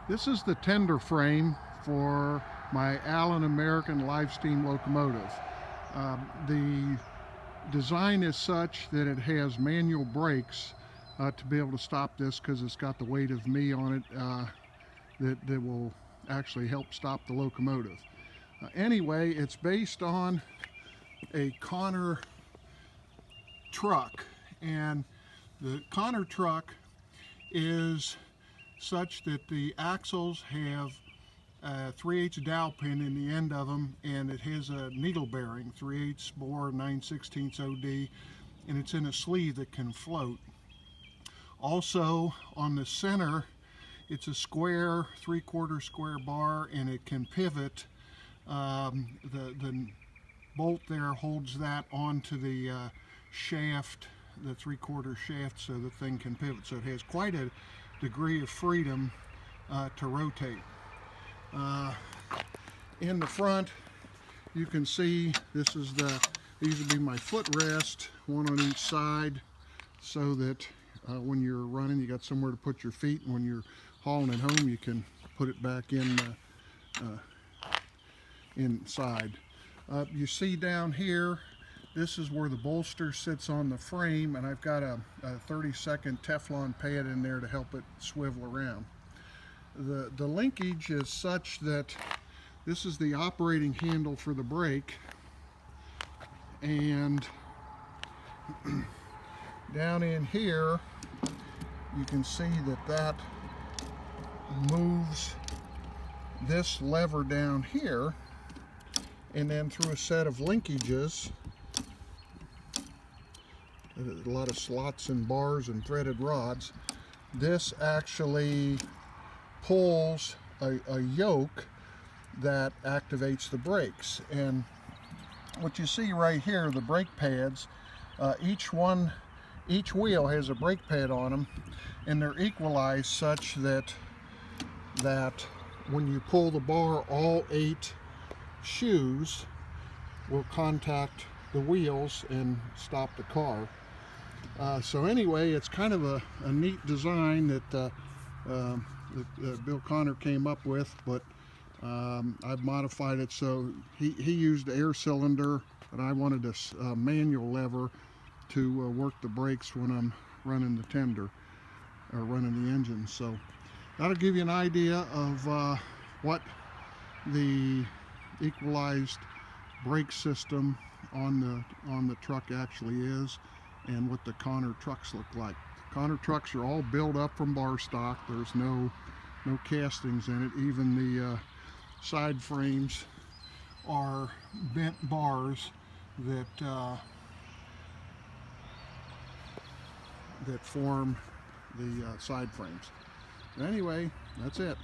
This is the tender frame for my Allen American live steam locomotive. The design is such that it has manual brakes to be able to stop this, because it's got the weight of me on it that will actually help stop the locomotive. Anyway, it's based on a Connor truck, and the Connor truck is such that the axles have a 3/8 dowel pin in the end of them, and it has a needle bearing, 3/8 bore, 9/16 OD, and it's in a sleeve that can float. Also on the center, it's a square, 3/4 square bar, and it can pivot. The bolt there holds that onto the shaft, the 3/4 shaft, so the thing can pivot. So it has quite a degree of freedom to rotate. In the front, you can see these would be my footrest, one on each side, so that when you're running, you got somewhere to put your feet, and when you're hauling it home, you can put it back in inside. You see down here, this is where the bolster sits on the frame, and I've got a 30-second Teflon pad in there to help it swivel around. The linkage is such that this is the operating handle for the brake, and down in here you can see that moves this lever down here, and then through a set of linkages, a lot of slots and bars and threaded rods, this actually pulls a yoke that activates the brakes. And what you see right here, the brake pads, each wheel has a brake pad on them, and they're equalized such that when you pull the bar, all 8 shoes will contact the wheels and stop the car. So anyway, it's kind of a neat design that Bill Connor came up with, but I've modified it so he used the air cylinder, and I wanted a manual lever to work the brakes when I'm running the tender or running the engine. So that'll give you an idea of what the equalized brake system on the truck actually is, and what the Connor trucks look like. Connor trucks are all built up from bar stock. There's no castings in it. Even the side frames are bent bars that form the side frames. Anyway, that's it.